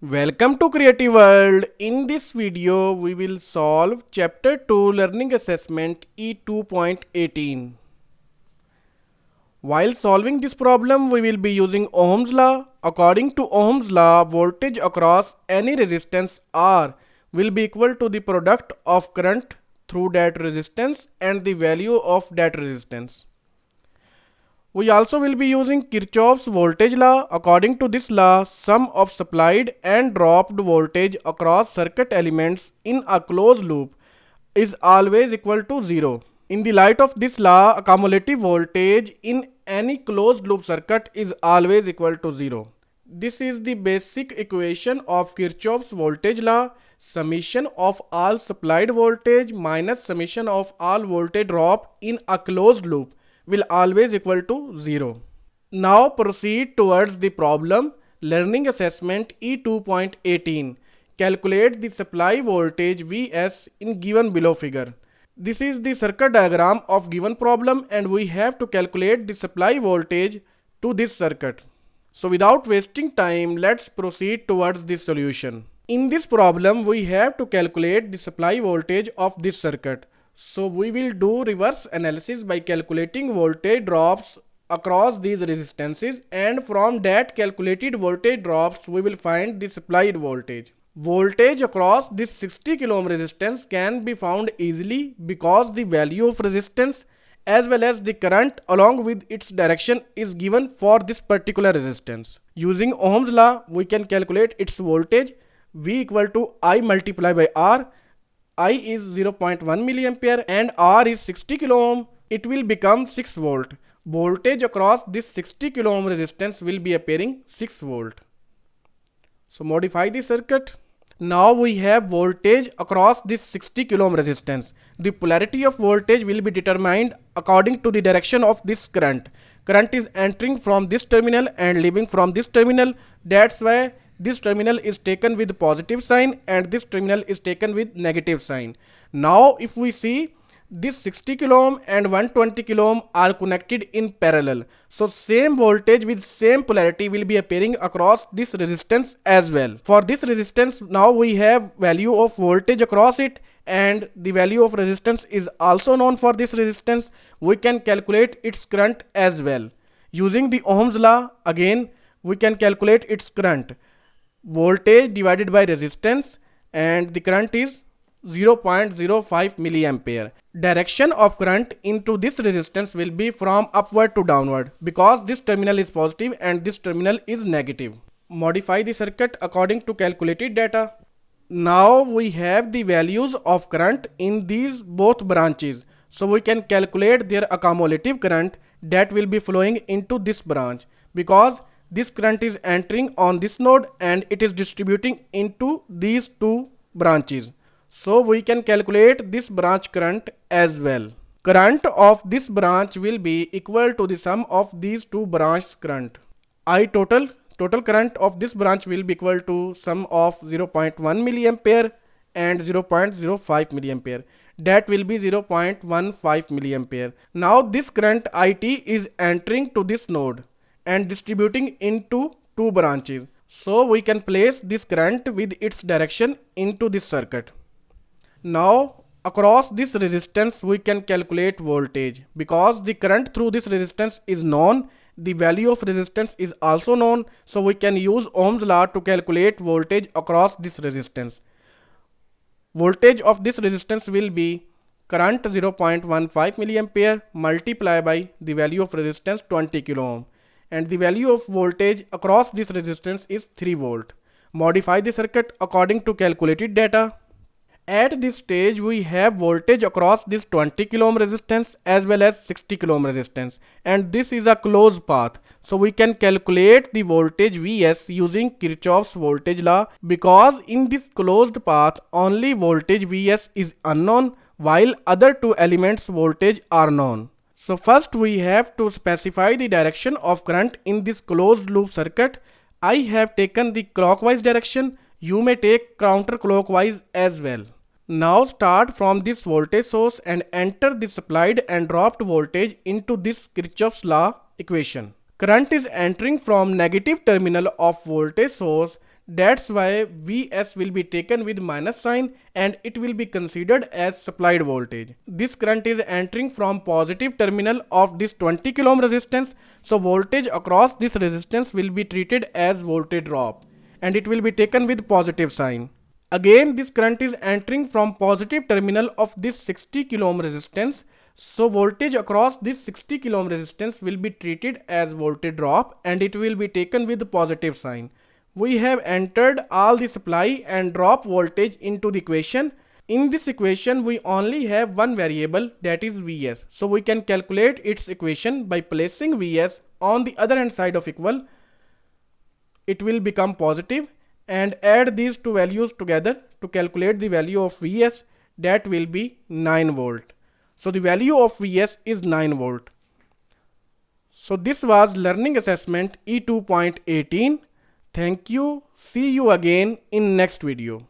Welcome to Creative World. In this video, we will solve Chapter 2 Learning Assessment E2.18. While solving this problem, we will be using Ohm's law. According to Ohm's law, voltage across any resistance R will be equal to the product of current through that resistance and the value of that resistance. We also will be using Kirchhoff's voltage law. According to this law, sum of supplied and dropped voltage across circuit elements in a closed loop is always equal to 0. In the light of this law, cumulative voltage in any closed loop circuit is always equal to 0. This is the basic equation of Kirchhoff's voltage law. Summation of all supplied voltage minus summation of all voltage drop in a closed loop will always equal to 0. Now proceed towards the problem Learning Assessment E2.18. Calculate the supply voltage Vs in given below figure. This is the circuit diagram of given problem and we have to calculate the supply voltage to this circuit. So without wasting time, let's proceed towards the solution. In this problem, we have to calculate the supply voltage of this circuit. So we will do reverse analysis by calculating voltage drops across these resistances, and from that calculated voltage drops we will find the supplied voltage. Voltage across this 60 kilo ohm resistance can be found easily because the value of resistance as well as the current along with its direction is given for this particular resistance. Using Ohm's law, we can calculate its voltage V equal to I multiplied by R. I is 0.1 milliampere and R is 60 kilo ohm. It will become 6 volt. Voltage across this 60 kilo ohm resistance will be appearing 6 volt. So modify the circuit. Now we have voltage across this 60 kilo ohm resistance. The polarity of voltage will be determined according to the direction of this current. Current is entering from this terminal and leaving from this terminal. That's why this terminal is taken with positive sign and this terminal is taken with negative sign. Now if we see, this 60 kilo ohm and 120 kilo ohm are connected in parallel. So same voltage with same polarity will be appearing across this resistance as well. For this resistance, now we have value of voltage across it and the value of resistance is also known for this resistance. We can calculate its current as well. Using the Ohm's law, again we can calculate its current. Voltage divided by resistance and the current is 0.05 milliampere. Direction of current into this resistance will be from upward to downward because this terminal is positive and this terminal is negative. Modify the circuit according to calculated data. Now we have the values of current in these both branches. So we can calculate their accumulative current that will be flowing into this branch because this current is entering on this node and it is distributing into these two branches. So we can calculate this branch current as well. Current of this branch will be equal to the sum of these two branch current. Total current of this branch will be equal to sum of 0.1 milliampere and 0.05 milliampere. That will be 0.15 milliampere. Now this current IT is entering to this node and distributing into two branches. So we can place this current with its direction into this circuit. Now across this resistance we can calculate voltage because the current through this resistance is known. The value of resistance is also known. So we can use Ohm's law to calculate voltage across this resistance. Voltage of this resistance will be current 0.15 milliampere multiplied by the value of resistance 20 kilo ohm. And the value of voltage across this resistance is 3 volt. Modify the circuit according to calculated data. At this stage we have voltage across this 20 kilo ohm resistance as well as 60 kilo ohm resistance and this is a closed path. So we can calculate the voltage Vs using Kirchhoff's voltage law because in this closed path only voltage Vs is unknown while other two elements voltage are known. So first we have to specify the direction of current in this closed loop circuit. I have taken the clockwise direction. You may take counterclockwise as well. Now start from this voltage source and enter the supplied and dropped voltage into this Kirchhoff's law equation. Current is entering from negative terminal of voltage source That's why Vs will be taken with minus sign and it will be considered as supplied voltage. This current is entering from positive terminal of this 20 kilo ohm resistance. So voltage across this resistance will be treated as voltage drop and it will be taken with positive sign. Again, this current is entering from positive terminal of this 60 kilo ohm resistance. So voltage across this 60 kilo ohm resistance will be treated as voltage drop and it will be taken with positive sign. We have entered all the supply and drop voltage into the equation. In this equation, we only have one variable, that is Vs. So we can calculate its equation by placing Vs on the other hand side of equal. It will become positive and add these two values together to calculate the value of Vs, that will be 9 volt. So the value of Vs is 9 volt. So this was learning assessment E2.18. Thank you. See you again in next video.